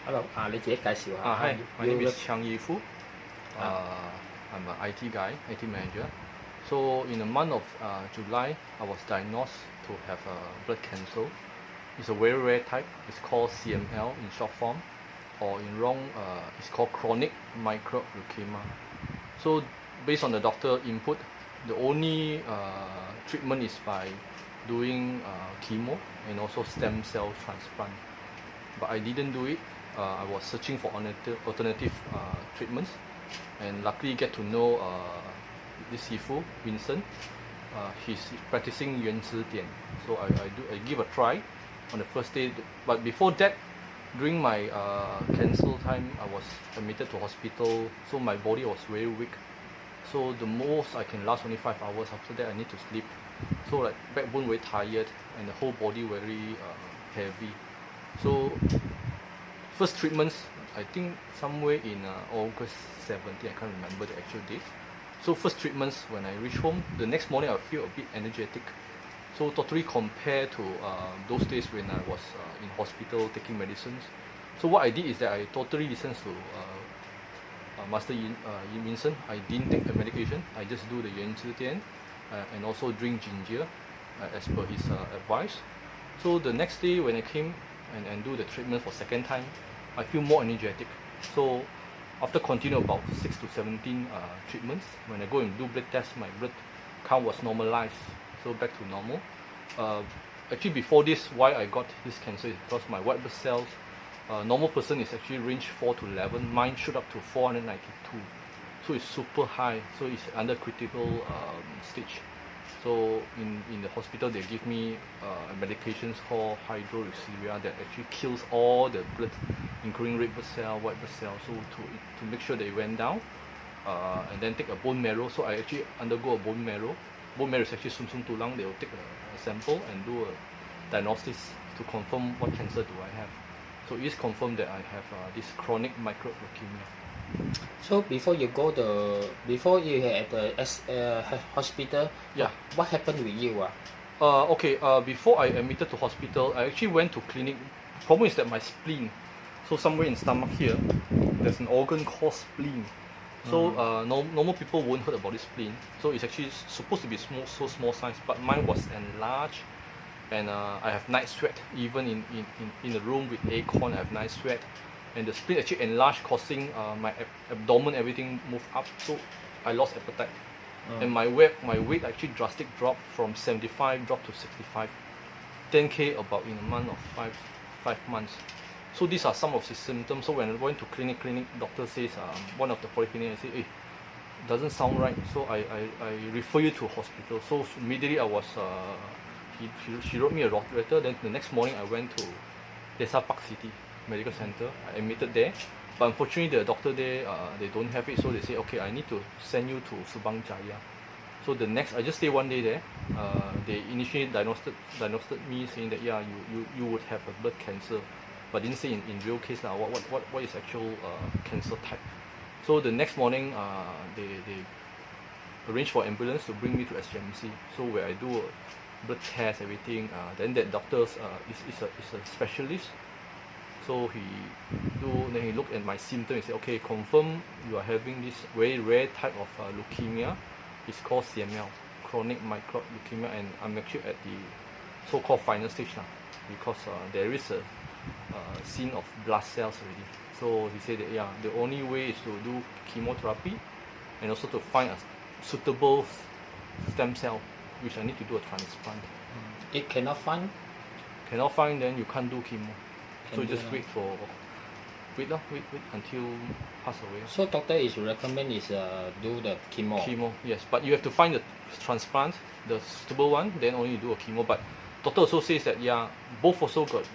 Hello，你自己介紹下。Hi, my name You is Chang Yifu. I'm an IT guy, IT manager. So in the month of July, I was diagnosed to have blood cancer. It's a very rare type. It's called CML in short form, or in long, it's called chronic microbe leukemia. So based on the doctor input, the only treatment is by doing chemo and also stem cell transplant. But I didn't do it. I was searching for alternative treatments, and luckily get to know this Sifu Vincent. He's practicing 原子点, so I give a try on the first day. But before that, during my cancer time, I was admitted to hospital, so my body was very weak. So the most I can last only 5 hours. After that, I need to sleep. So like backbone very tired, and the whole body very heavy. So first treatments, I think somewhere in August 17, I can't remember the actual date. So first treatments, when I reach home, the next morning I feel a bit energetic. So totally compared to those days when I was in hospital taking medicines. So what I did is that I totally listened to Master Yin Vincent. I didn't take the medication. I just do the 原子点 and also drink ginger as per his advice. So the next day when I came and do the treatment for second time, I feel more energetic. So after continue about 6 to 17 treatments, when I go and do blood test, my blood count was normalized, so back to normal. Actually before this, why I got this cancer is because my white blood cells, normal person is actually range 4 to 11, mine shoot up to 492. So it's super high, so it's under critical stage. So in the hospital, they give me medications called hydroxyurea that actually kills all the blood, including red blood cell, white blood cell. So to make sure they went down, and then take a bone marrow. So I actually undergo a bone marrow. Bone marrow is actually sum tulang. They will take a sample and do a diagnosis to confirm what cancer do I have. So it is confirmed that I have this chronic microbe leukemia. So before you at the hospital, Yeah. what happened with you? Before I admitted to hospital, I actually went to clinic. Problem is that my spleen, so somewhere in stomach here, there's an organ called spleen. So normal people won't heard about this spleen. So it's actually supposed to be small size, but mine was enlarged, and I have night sweat. Even in the room with aircon, I have night sweat. And the spleen actually enlarged, causing my abdomen, everything moved up, so I lost appetite. And my weight actually drastic dropped from 75 dropped to 65, 10k about in a month of five months. So these are some of the symptoms. So when I went to clinic, doctor says one of the polyclinic, I say, hey, doesn't sound right. So I refer you to hospital. So immediately I was she wrote me a letter. Then the next morning I went to Desa Park City Medical Center. I admitted there, but unfortunately the doctor there they don't have it, so they say okay, I need to send you to Subang Jaya. So the next, I just stay one day there. They initially diagnosed me saying that yeah, you would have a blood cancer, but didn't say in real case what is actual cancer type. So the next morning they arranged for ambulance to bring me to SGMC. So where I do a blood test, everything. Then that doctor is a specialist. So then he looked at my symptoms and said, okay, confirm you are having this very rare type of leukemia. It's called CML, chronic microbe leukemia, and I'm actually at the so-called final stage now, because there is a scene of blood cells already. So he said that yeah, the only way is to do chemotherapy, and also to find a suitable stem cell, which I need to do a transplant. It cannot find? Cannot find, then you can't do chemo. So just wait until pass away. So doctor is recommend is do the chemo. Chemo, yes, but you have to find the transplant, the suitable one, then only you do a chemo. But doctor also says that yeah, both also got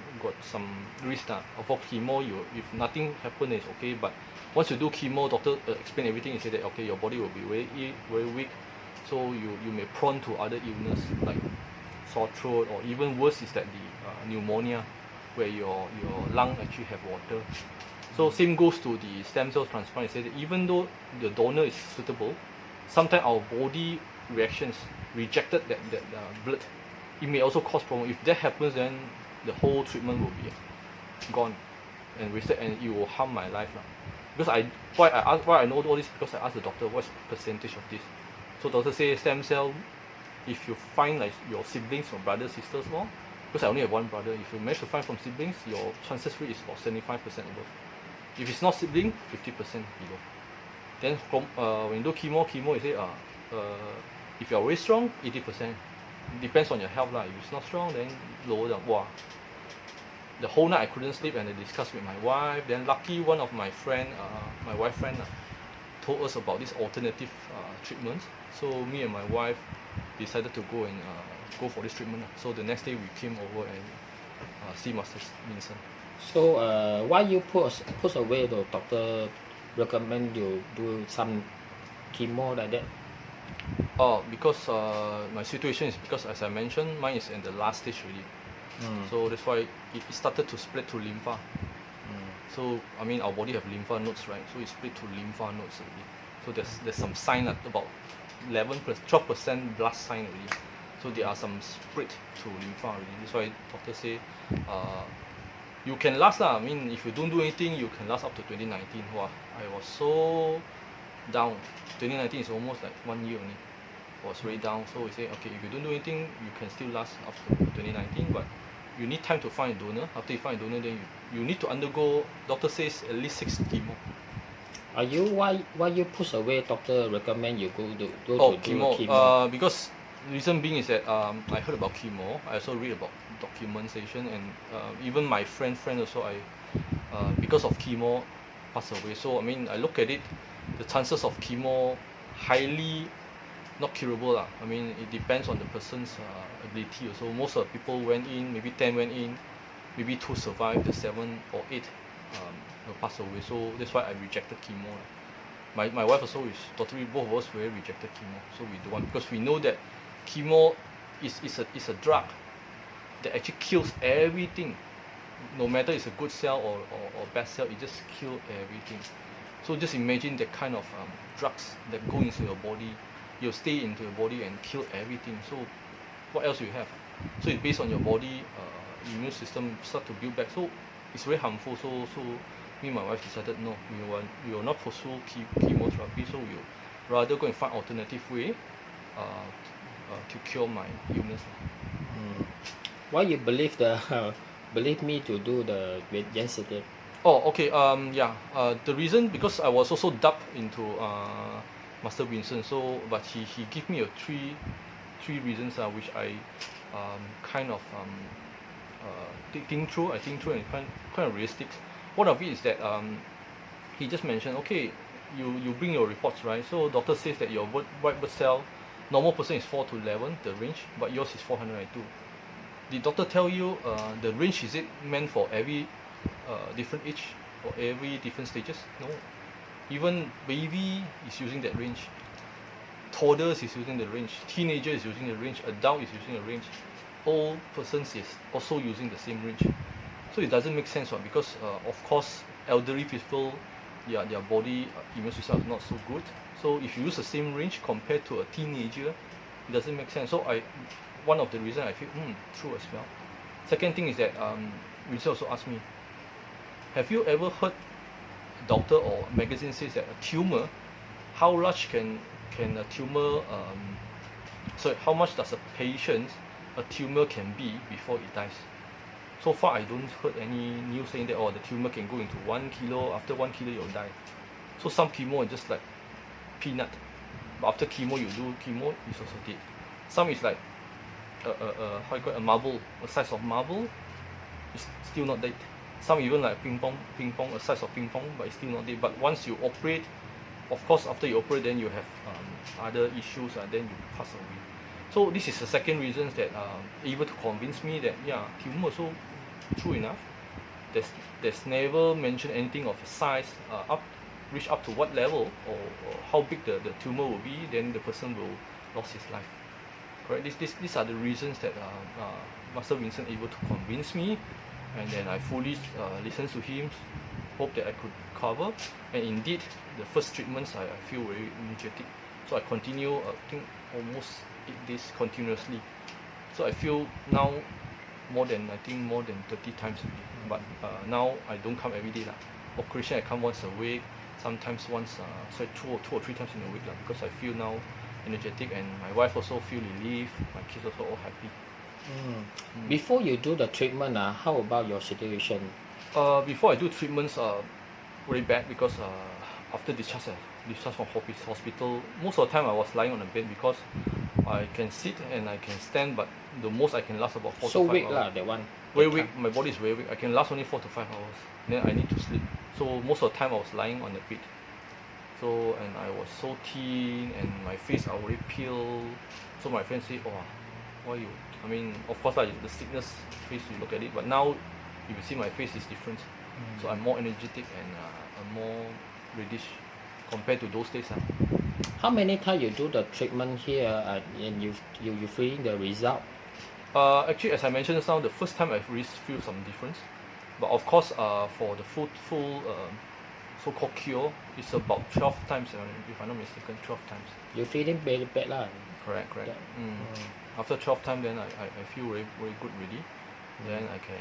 some risk. For chemo, if nothing happen, it's okay. But once you do chemo, doctor explain everything and say that okay, your body will be very weak, so you may prone to other illness like sore throat, or even worse is that the pneumonia, where your lung actually have water. So same goes to the stem cell transplant. It says that even though the donor is suitable, sometimes our body reactions rejected that blood. It may also cause problem. If that happens, then the whole treatment will be gone. and wasted, and it will harm my life lah. Because why I know all this, because I asked the doctor what's the percentage of this. So doctor say stem cell, if you find like your siblings or brothers, sisters more, because I only have one brother, if you manage to find from siblings, your chances rate is about 75% above. If it's not sibling, 50% below. Then from when you do chemo, you say if you are very strong, 80%. Depends on your health lah. If it's not strong, then lower down. Wow. The whole night I couldn't sleep, and I discussed with my wife. Then lucky one of my friend, my wife friend, told us about this alternative treatment. So me and my wife decided to go and go for this treatment. So the next day we came over and see Master Vincent. So why you push away the doctor recommend you do some chemo like that? Oh, because my situation is, because as I mentioned, mine is in the last stage already. So that's why it started to spread to lympha. So I mean our body have lympha nodes, right? So it split to lympha nodes already. So there's some sign at about 12% blood sign already. So there are some spread to lympha already. That's why doctor say you can last lah. I mean if you don't do anything, you can last up to 2019. Wow, I was so down. 2019 is almost like 1 year only. I was very down. So we say, okay, if you don't do anything, you can still last up to 2019, but you need time to find a donor. After you find a donor, then you need to undergo, doctor says, at least 6 chemo. Are you why you push away doctor recommend you go to chemo? Do chemo? Because reason being is that I heard about chemo. I also read about documentation, and even my friend also, because of chemo passed away. So I mean I look at it, the chances of chemo highly not curable lah. I mean it depends on the person's ability also. Most of the people went in, maybe 10 went in, maybe 2 survived, the 7 or 8 will pass away. So that's why I rejected chemo. My wife also is totally, both of us very rejected chemo. So we don't want, because we know that chemo is a drug that actually kills everything. No matter it's a good cell or bad cell, it just kills everything. So just imagine the kind of drugs that go into your body, you'll stay into your body and kill everything. So what else you have? So it's based on your body immune system start to build back. So it's very harmful. So me and my wife decided no, we will not pursue chemotherapy. So we'll rather go and find alternative way to cure my illness. Why you believe me to do the density? Oh, okay. The reason, because I was also dubbed into Master Vincent. So, but he gave me three reasons which I kind of think through. I think through and kind of realistic. One of it is that he just mentioned, okay, you bring your reports, right? So doctor says that your white blood cell, normal person is 4 to 11, the range, but yours is 402. Did doctor tell you the range, is it meant for every different age or every different stages? No. Even baby is using that range. Toddlers is using the range. Teenager is using the range. Adult is using the range. Old persons is also using the same range. So it doesn't make sense, because of course elderly people, their body immune system is not so good. So if you use the same range compared to a teenager, it doesn't make sense. So one of the reasons I feel true as well. Second thing is that Richard also asked me, have you ever heard doctor or magazine says that a tumor, how large can a tumor how much does a tumor can be before it dies? So far I don't heard any news saying that the tumor can go into 1 kilo, after 1 kilo you'll die. So some chemo is just like peanut, but after chemo you do chemo, it's also dead. Some is like a marble, a size of marble, it's still not dead. Some even like ping pong, a size of ping pong, but it's still not dead. But once you operate, of course after you operate, then you have other issues, then you pass away. So this is the second reason that able to convince me that tumor also true enough. There's never mentioned anything of size reach up to what level or how big the tumor will be, then the person will lose his life. Correct? These are the reasons that Master Vincent able to convince me, and then I fully listened to him, hope that I could cover. And indeed, the first treatments I feel very energetic. So I continue, I think almost 8 days continuously. So I feel now more than 30 times a day. But now I don't come every day lah. Occasionally I come once a week, sometimes once, so two or three times in a week lah, because I feel now energetic and my wife also feel relief, my kids also all happy. Before you do the treatment, how about your situation? Before I do treatments, very bad because after discharge from hospital, most of the time I was lying on the bed because I can sit and I can stand, but the most I can last about 4 So to 5 weak hours. lah, that one. Very that weak. time. My body is very weak. I can last only 4 to 5 hours. Then I need to sleep. So most of the time I was lying on the bed. So and I was so thin and my face already peeled. So my friends say, "Oh, why you?" I mean, of course like the sickness face you look at it, but now you will see my face is different. So I'm more energetic and I'm more reddish compared to those days. How many times you do the treatment here and you feeling the result? Actually, as I mentioned just now, the first time I really feel some difference, but of course, for the full so-called cure, it's about 12 times, if I'm not mistaken, 12 times. You feeling very bad lah. Correct. Yeah. After 12 times, then I feel very, very good really. Then I can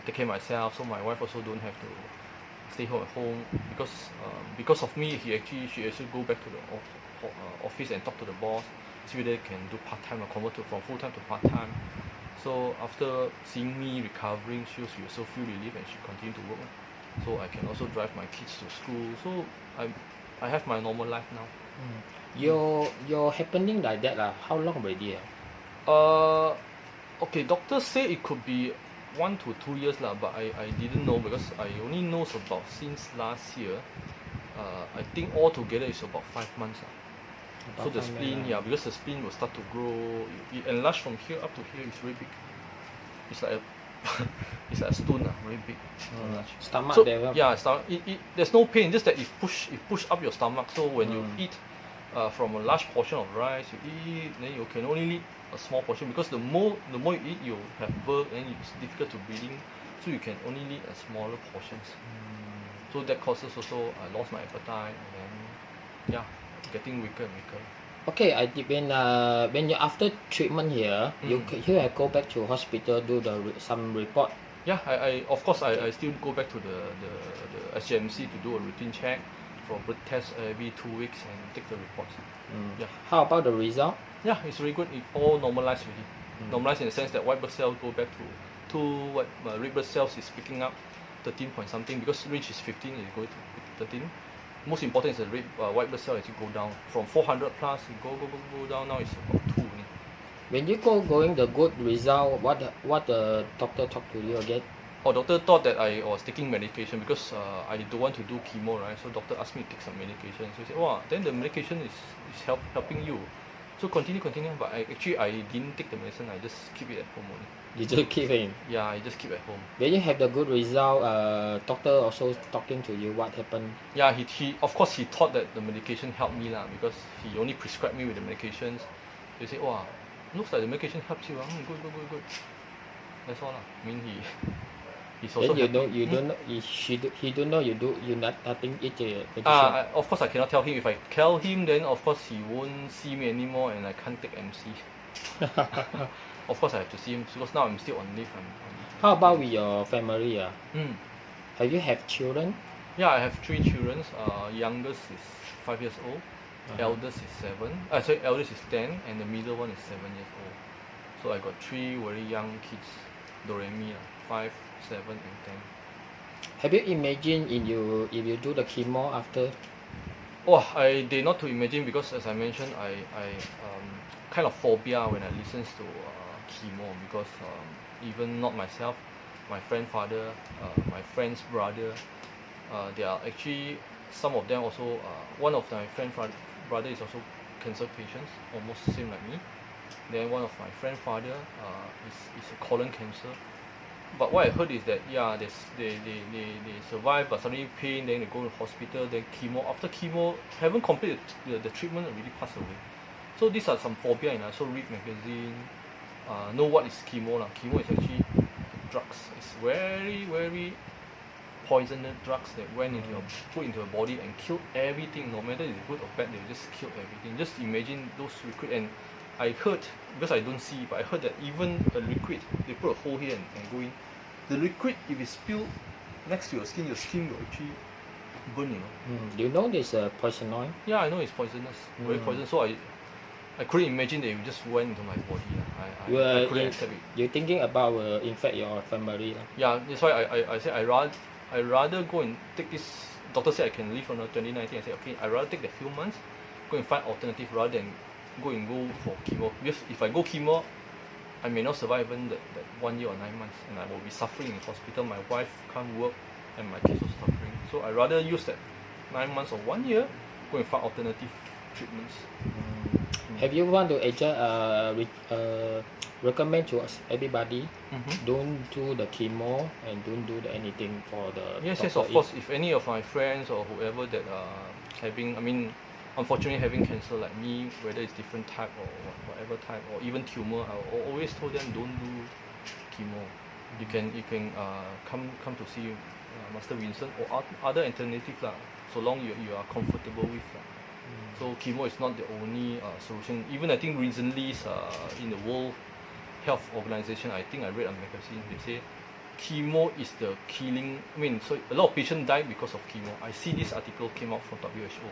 take care of myself, so my wife also don't have to stay home at home because of me. She actually go back to the office and talk to the boss, see whether they can do part-time or convert from full-time to part-time. So after seeing me recovering, she also feel relief and she continue to work. So I can also drive my kids to school. So I have my normal life now. Your happening like that how long already? Okay, doctors say it could be 1 to 2 years lah, but I didn't know because I only know about since last year. I think altogether it's about 5 months. So the spleen, because the spleen will start to grow. It enlarge from here up to here. It's very big. It's like a it's like a stone, very big. Stomach So there. stomach. There's no pain, just that it push up your stomach. So when you eat from a large portion of rice, you eat, then you can only eat a small portion because the more you eat, you have burp and it's difficult to breathing. So you can only eat a smaller portions. So that causes also I lost my appetite and then getting weaker and weaker. Okay, when you after treatment here, you have go back to hospital do some report. Yeah, I of course I still go back to the SGMC to do a routine check for blood test every 2 weeks and take the reports. Yeah. How about the result? Yeah, it's very good. It all normalized already. Normalized in the sense that white blood cells go back to red blood cells is picking up 13 point something because range is 15, it go to 13. Most important is the white blood cell actually go down from 400 plus. It go down. Now it's about 2 only. When you going the good result, what the doctor talk to you again? Doctor thought that I was taking medication because I don't want to do chemo, right? So doctor asked me to take some medication. So he said, "Wow, then the medication is helping you. So continue. But I didn't take the medicine. I just keep it at home only." You just keep it. Yeah, I just keep at home. When you have the good result, doctor also talking to you what happened? Yeah, he of course he thought that the medication helped me lah because he only prescribed me with the medications. He said, "Wow, looks like the medication helps you. Good. That's all lah. I mean he's also. Then he don't know you nothing eat the medication. Of course I cannot tell him. If I tell him, then of course he won't see me anymore, and I can't take MC. Of course I have to see him because now I'm still on leave. How about with your family? Have you have children? Yeah, I have 3 children. Youngest is 5 years old. Eldest is 7. Eldest is 10, and the middle one is 7 years old. So I got 3 very young kids. Doremi, 5, 7, and 10. Have you imagined if you do the chemo after? I dare not to imagine because as I mentioned, I kind of phobia when I listen to chemo because even not myself, my friend father, my friend's brother, they are actually some of them also. One of my friend brother is also cancer patients, almost same like me. Then one of my friend father is a colon cancer. But what I heard is that they survive but suddenly pain, then they go to hospital, then chemo. After chemo, haven't completed the treatment, already passed away. So these are some phobia, and I also read magazine. Know what is chemo lah? Chemo is actually drugs. It's very very poisonous drugs that put into your body and kill everything. No matter it's good or bad, they just kill everything. Just imagine those liquid. And I heard, because I don't see, but I heard that even a liquid, they put a hole here and go in, the liquid, if it's spilled next to your skin will actually burn, you know. Do you know this poisonoid? Yeah, I know it's poisonous, very poisonous. So I couldn't imagine that it just went into my body. I couldn't accept it. You're thinking about infect your family. Yeah, that's why I said I rather go and take this. Doctor said I can leave on the 2019. I said okay, I rather take that few months, go and find alternative rather than go for chemo. Because if I go chemo, I may not survive even that 1 year or 9 months, and I will be suffering in hospital. My wife can't work, and my kids also suffering. So I rather use that 9 months or 1 year, go and find alternative treatments. Have you want to recommend to us everybody don't do the chemo and don't do anything for the yes, of course. If any of my friends or whoever that having, unfortunately having cancer like me, whether it's different type or whatever type or even tumor, I always told them don't do chemo. You can come to see Master Vincent or other alternative lah, so long you are comfortable with lah. So chemo is not the only solution. Even I think recently in the World Health Organization, I think I read a magazine, they say chemo is the killing. So a lot of patients die because of chemo. I see this article came out from WHO.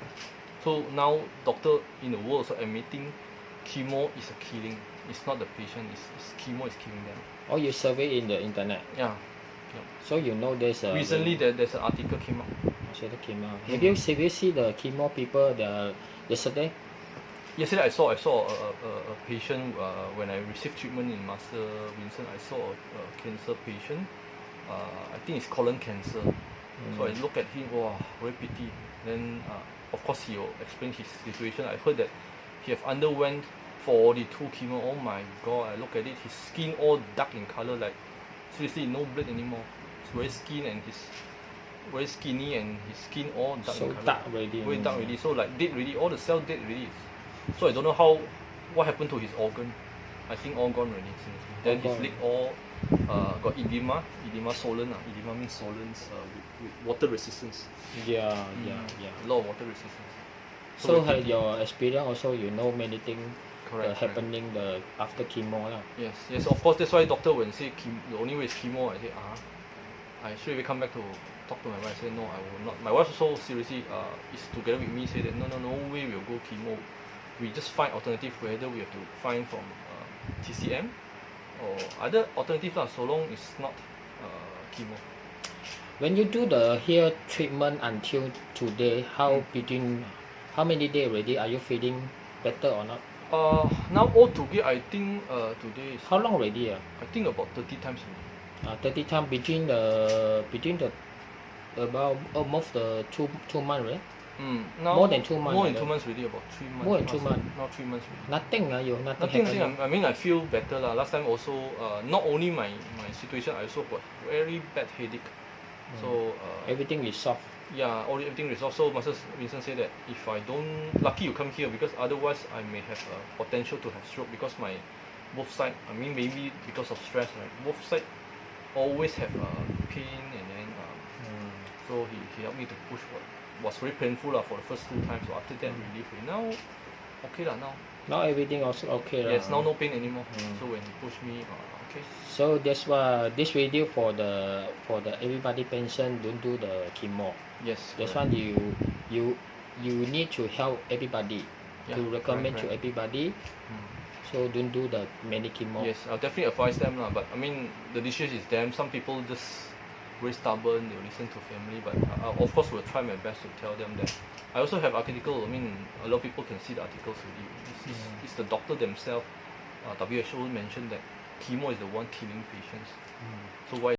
So now doctor in the world also admitting chemo is a killing. It's not the patient, it's chemo is killing them. Or you survey in the internet. Yeah. So you know there's a recently there's an article came out. Have you see the chemo people yesterday? Yesterday I saw a patient when I received treatment in Master Vincent. I saw a cancer patient. I think it's colon cancer. So I look at him, wow, very pity. Then of course he will explain his situation. I heard that he have underwent 42 chemo. Oh my god! I look at it, his skin all dark in color, like seriously no blood anymore. It's very skin and his very skinny and his skin all dark in color. Very dark already. So like dead already. All the cells dead already. So I don't know what happened to his organ. I think all gone already. Seriously. Then his leg all got edema swollen. Edema means swollen with water resistance. Yeah. A lot of water resistance. So your experience also, you know many things happening after chemo. Yes, of course. That's why doctor when say the only way is chemo, I say I straight away come back to talk to my wife. I say no, I will not. My wife also seriously is together with me, say that no way we'll go chemo. We just find alternative, whether we have to find from TCM or other alternative lah, so long it's not chemo. When you do the hair treatment until today, how many days already are you feeling better or not? Now all together I think today is how long already? I think about 30 times. 30 times between the about almost the two months, right? Now more than 2 months. More than 2 months already, about 3 months. More than 2 months. Now 3 months. Nothing. Nothing. I feel better lah. Last time also not only my situation, I also got very bad headache. So everything is soft. Yeah, everything resolved. So Master Vincent said that if I don't, lucky you come here, because otherwise I may have potential to have stroke, because my both side, maybe because of stress, right? Both side always have pain, and then so he helped me to push what was very painful for the first 2 times. So after that relief, now okay lah. Now everything also okay. Yes, now no pain anymore. So when he pushed me, okay. So that's why this video for the everybody patient don't do the chemo. Yes. That's why you need to help everybody to recommend to everybody. So don't do the many chemo. Yes, I'll definitely advise them lah. But the decision is them. Some people just very stubborn. They will listen to family. But of course, we'll try my best to tell them that. I also have article. A lot of people can see the articles already. It's the doctor themselves. WHO mentioned that chemo is the one killing patients. So why